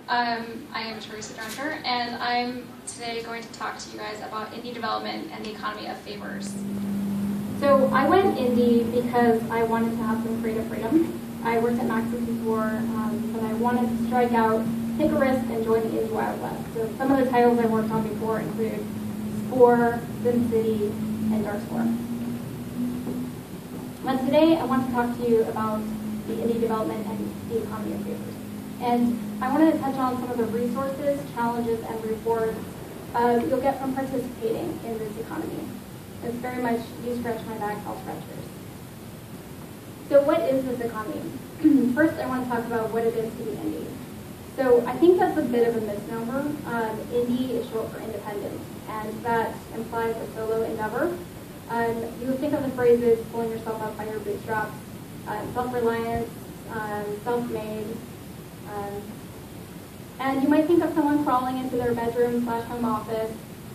I am Theresa Duringer, and I'm today going to talk to you guys about indie development and the economy of favors. So I went indie because I wanted to have some creative freedom. I worked at Maxis before, but I wanted to strike out, take a risk, and join the indie Wild West. So some of the titles I worked on before include Spore, SimCity, and Darkstorm. But today I want to talk to you about the indie development and the economy of favors. And I wanted to touch on some of the resources, challenges, and rewards you'll get from participating in this economy. It's very much you scratch my back, I'll scratch yours. So what is this economy? First, I want to talk about what it is to be indie. So I think that's a bit of a misnomer. Indie is short for independent, and that implies a solo endeavor. You would think of the phrases pulling yourself up by your bootstraps, self-reliance, self-made, and you might think of someone crawling into their bedroom/home office,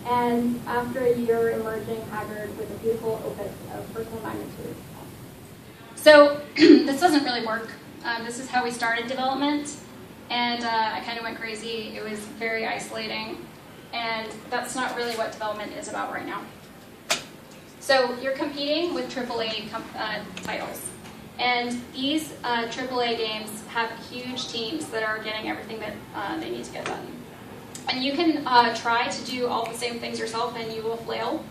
and after a year emerging haggard with a beautiful opus of personal magnitude. So this doesn't really work. This is how we started development, and I kind of went crazy. It was very isolating, and that's not really what development is about right now. So you're competing with AAA titles. And these AAA games have huge teams that are getting everything that they need to get done. And you can try to do all the same things yourself and you will flail.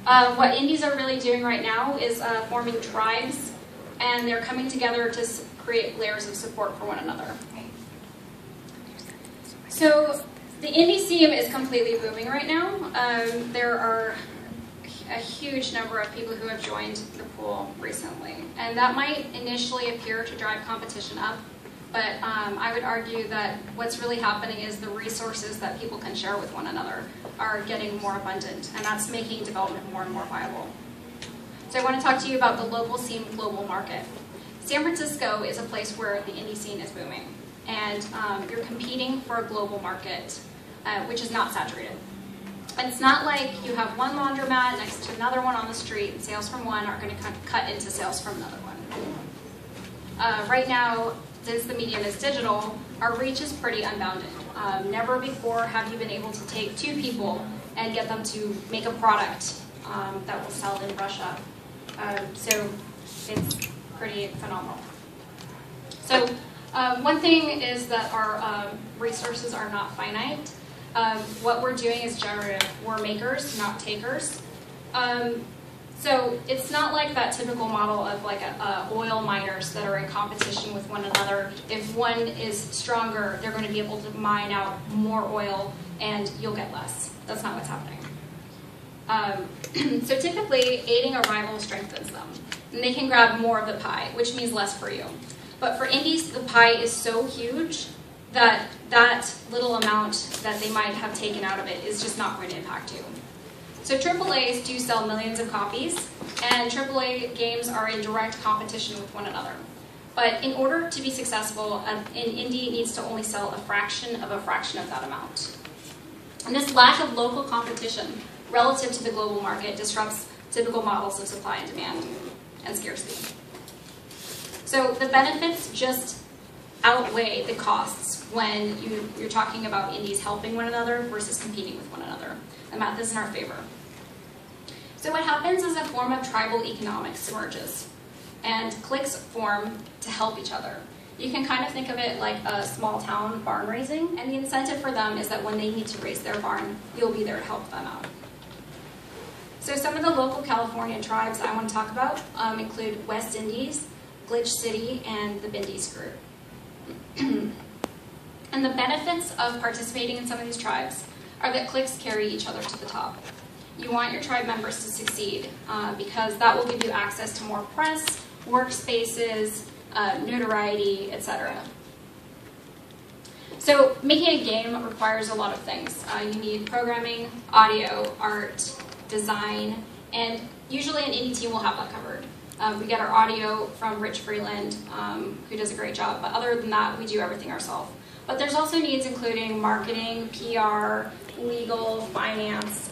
What indies are really doing right now is forming tribes, and they're coming together to create layers of support for one another. So the indie scene is completely booming right now. There are a huge number of people who have joined the pool recently. And that might initially appear to drive competition up, but I would argue that what's really happening is the resources that people can share with one another are getting more abundant, and that's making development more and more viable. So I want to talk to you about the local scene global market. San Francisco is a place where the indie scene is booming, and you're competing for a global market, which is not saturated. It's not like you have one laundromat next to another one on the street, and sales from one are going to cut into sales from another one. Right now, since the medium is digital, our reach is pretty unbounded. Never before have you been able to take two people and get them to make a product that will sell in Russia. So it's pretty phenomenal. So one thing is that our resources are not finite. What we're doing is generative. We're makers, not takers. So it's not like that typical model of like oil miners that are in competition with one another. If one is stronger, they're going to be able to mine out more oil and you'll get less. That's not what's happening. So typically, aiding a rival strengthens them. And they can grab more of the pie, which means less for you. But for indies, the pie is so huge that that little amount that they might have taken out of it is just not going to impact you. So AAAs do sell millions of copies, and AAA games are in direct competition with one another. But in order to be successful, an indie needs to only sell a fraction of that amount. And this lack of local competition relative to the global market disrupts typical models of supply and demand and scarcity. So the benefits just outweigh the costs when you're talking about indies helping one another versus competing with one another. The math is in our favor. So what happens is a form of tribal economics emerges, and cliques form to help each other. You can kind of think of it like a small town barn raising, and the incentive for them is that when they need to raise their barn, you'll be there to help them out. So some of the local California tribes I want to talk about include West Indies, Glitch City, and the Bindies group. And the benefits of participating in some of these tribes are that cliques carry each other to the top. You want your tribe members to succeed because that will give you access to more press, workspaces, notoriety, etc. So making a game requires a lot of things. You need programming, audio, art, design, and usually an indie team will have that covered. We get our audio from Rich Freeland, who does a great job, but other than that, we do everything ourselves. But there's also needs including marketing, PR, legal, finance,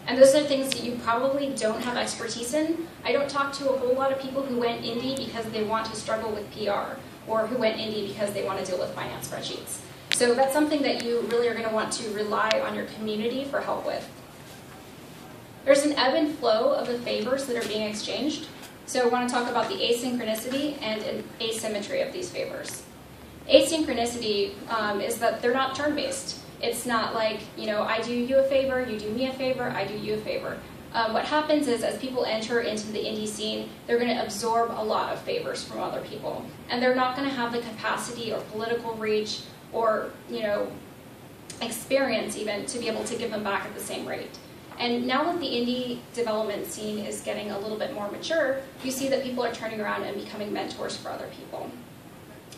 and those are things that you probably don't have expertise in. I don't talk to a whole lot of people who went indie because they want to struggle with PR, or who went indie because they want to deal with finance spreadsheets. So that's something that you really are going to want to rely on your community for help with. There's an ebb and flow of the favors that are being exchanged. So I want to talk about the asynchronicity and an asymmetry of these favors. Asynchronicity is that they're not turn-based. It's not like, I do you a favor, you do me a favor, I do you a favor. What happens is as people enter into the indie scene, they're going to absorb a lot of favors from other people. And they're not going to have the capacity or political reach or, experience even to be able to give them back at the same rate. And now that the indie development scene is getting a little bit more mature, you see that people are turning around and becoming mentors for other people.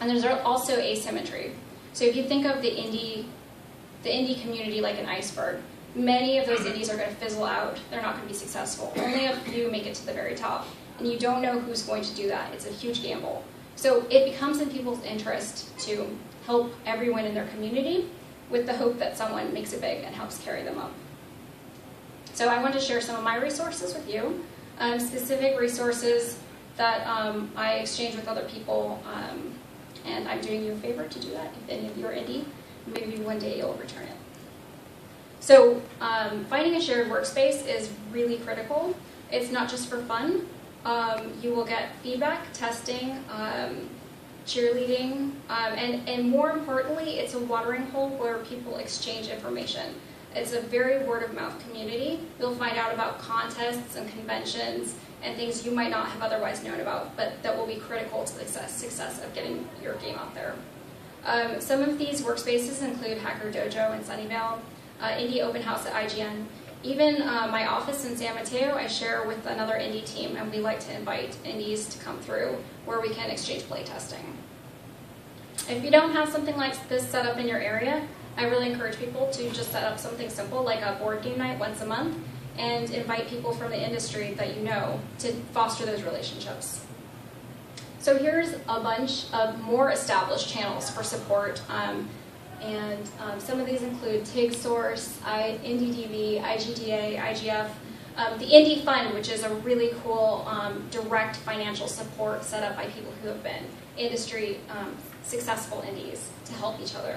And there's also asymmetry. So if you think of the indie community like an iceberg, many of those indies are going to fizzle out. They're not going to be successful. Only a few make it to the very top. And you don't know who's going to do that. It's a huge gamble. So it becomes in people's interest to help everyone in their community with the hope that someone makes it big and helps carry them up. So I want to share some of my resources with you, specific resources that I exchange with other people, and I'm doing you a favor to do that. If any of you are indie, maybe one day you'll return it. So finding a shared workspace is really critical. It's not just for fun. You will get feedback, testing, cheerleading, and more importantly, it's a watering hole where people exchange information. It's a very word-of-mouth community. You'll find out about contests and conventions and things you might not have otherwise known about, but that will be critical to the success of getting your game out there. Some of these workspaces include Hacker Dojo in Sunnyvale, Indie Open House at IGN. Even my office in San Mateo, I share with another indie team, and we like to invite indies to come through where we can exchange playtesting. If you don't have something like this set up in your area, I really encourage people to just set up something simple like a board game night once a month and invite people from the industry that you know to foster those relationships. So here's a bunch of more established channels for support. Some of these include TigSource, IndieDB, IGDA, IGF, the Indie Fund, which is a really cool direct financial support set up by people who have been industry successful indies to help each other.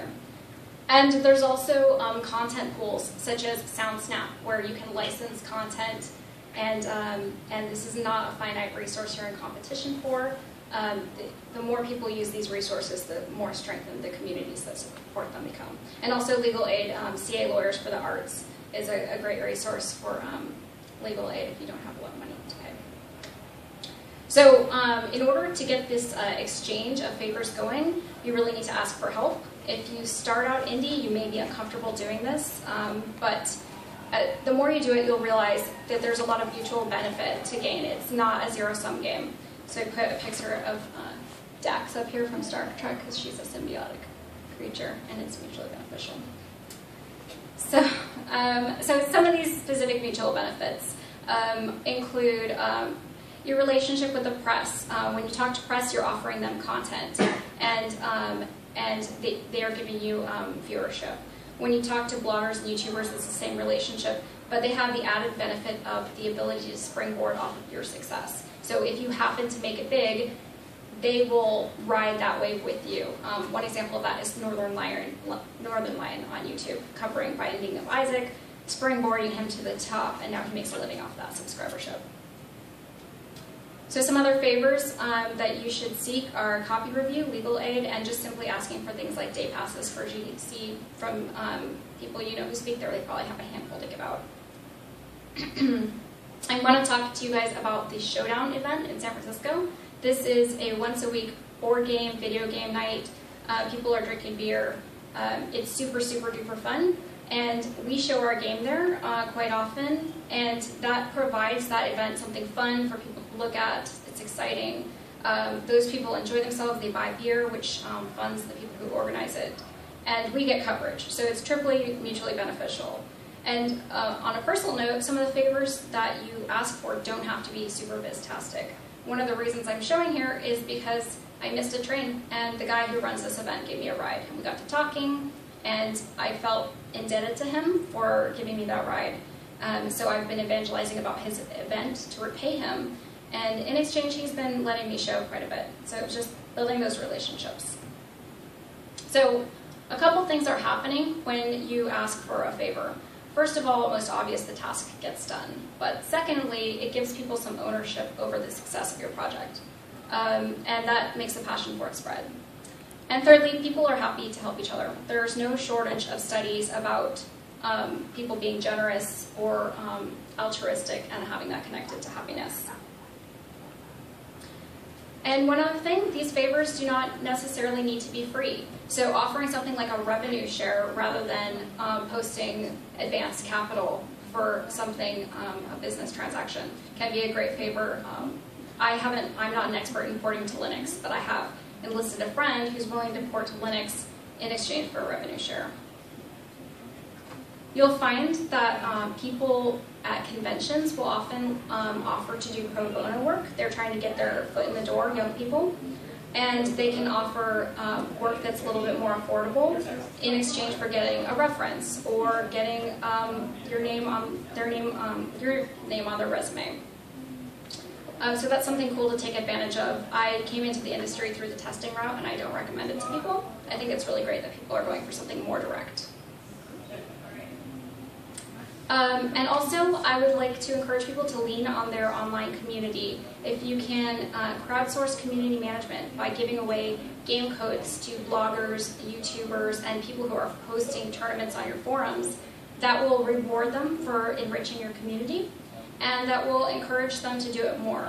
And there's also content pools such as SoundSnap, where you can license content, and this is not a finite resource you're in competition for. The more people use these resources, the more strengthened the communities that support them become. And also legal aid, CA Lawyers for the Arts is a great resource for legal aid if you don't have a lot of money to pay. So in order to get this exchange of favors going, you really need to ask for help. If you start out indie, you may be uncomfortable doing this, but the more you do it, you'll realize that there's a lot of mutual benefit to gain. It's not a zero-sum game. So I put a picture of Dax up here from Star Trek because she's a symbiotic creature, and it's mutually beneficial. So, so some of these specific mutual benefits include your relationship with the press. When you talk to press, you're offering them content, and they are giving you viewership. When you talk to bloggers and YouTubers, it's the same relationship, but they have the added benefit of the ability to springboard off of your success. So if you happen to make it big, they will ride that wave with you. One example of that is Northern Lion on YouTube, covering Binding of Isaac, springboarding him to the top, and now he makes a living off that subscribership. So some other favors that you should seek are copy review, legal aid, and just simply asking for things like day passes for GDC from people you know who speak there. They probably have a handful to give out. I want to talk to you guys about the Showdown event in San Francisco. This is a once-a-week board game, video game night. People are drinking beer. It's super, super duper fun. And we show our game there quite often, and that provides that event something fun for people to look at. It's exciting. Those people enjoy themselves. They buy beer, which funds the people who organize it. And we get coverage, so it's triply mutually beneficial. And on a personal note, some of the favors that you ask for don't have to be super biz-tastic. One of the reasons I'm showing here is because I missed a train, and the guy who runs this event gave me a ride. And we got to talking, and I felt indebted to him for giving me that ride. So I've been evangelizing about his event to repay him, and in exchange he's been letting me show quite a bit. So just building those relationships. So A couple things are happening when you ask for a favor. First of all, most obvious, the task gets done. But secondly, it gives people some ownership over the success of your project. And that makes a passion for it spread. And thirdly, people are happy to help each other. There's no shortage of studies about people being generous or altruistic and having that connected to happiness. And one other thing, these favors do not necessarily need to be free. So offering something like a revenue share rather than posting advanced capital for something, a business transaction, can be a great favor. I'm not an expert in porting to Linux, but I have enlisted a friend who's willing to port to Linux in exchange for a revenue share. You'll find that people at conventions will often offer to do pro bono work. They're trying to get their foot in the door, young people, and they can offer work that's a little bit more affordable in exchange for getting a reference or getting your name on their resume. So that's something cool to take advantage of. I came into the industry through the testing route, and I don't recommend it to people. I think it's really great that people are going for something more direct. And also, I would like to encourage people to lean on their online community. If you can crowdsource community management by giving away game codes to bloggers, YouTubers, and people who are hosting tournaments on your forums, that will reward them for enriching your community, and that will encourage them to do it more.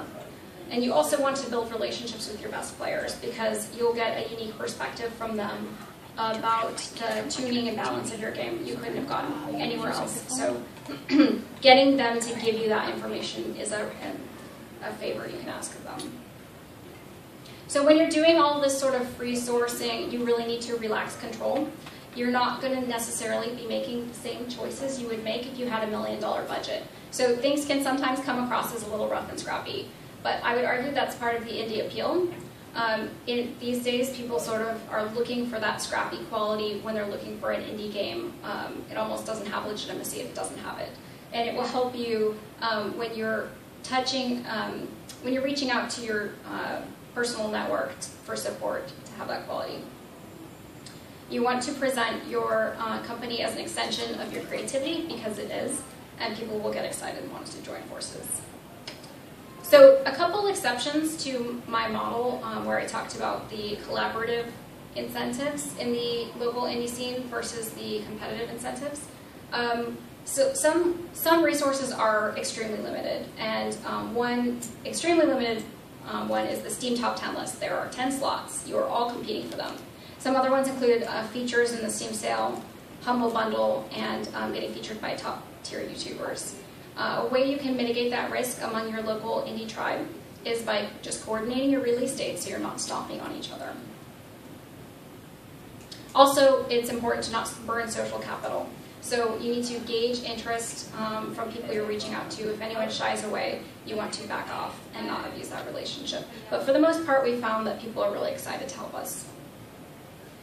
And you also want to build relationships with your best players because you'll get a unique perspective from them about the tuning and balance of your game you couldn't have gotten anywhere else. So getting them to give you that information is a favor you can ask of them. So when you're doing all this sort of free sourcing, you really need to relax control. You're not going to necessarily be making the same choices you would make if you had $1 million budget. So things can sometimes come across as a little rough and scrappy, but I would argue that's part of the indie appeal. These days, people sort of are looking for that scrappy quality when they're looking for an indie game. It almost doesn't have legitimacy if it doesn't have it. And it will help you when you're when you're reaching out to your personal network for support to have that quality. You want to present your company as an extension of your creativity because it is, and people will get excited and want to join forces. So a couple exceptions to my model where I talked about the collaborative incentives in the local indie scene versus the competitive incentives. So some resources are extremely limited, and one extremely limited one is the Steam Top 10 list. There are 10 slots. You are all competing for them. Some other ones include features in the Steam sale, Humble Bundle, and getting featured by top-tier YouTubers. A way you can mitigate that risk among your local indie tribe is by just coordinating your release dates so you're not stomping on each other. Also, it's important to not burn social capital. So you need to gauge interest from people you're reaching out to. If anyone shies away, you want to back off and not abuse that relationship. But for the most part, we found that people are really excited to help us.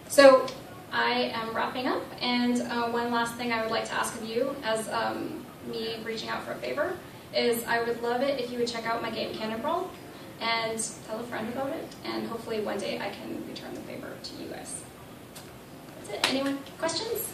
So I am wrapping up, and one last thing I would like to ask of you as me reaching out for a favor is I would love it if you would check out my game Cannonball and tell a friend about it, and hopefully one day I can return the favor to you guys. That's it. Anyone questions?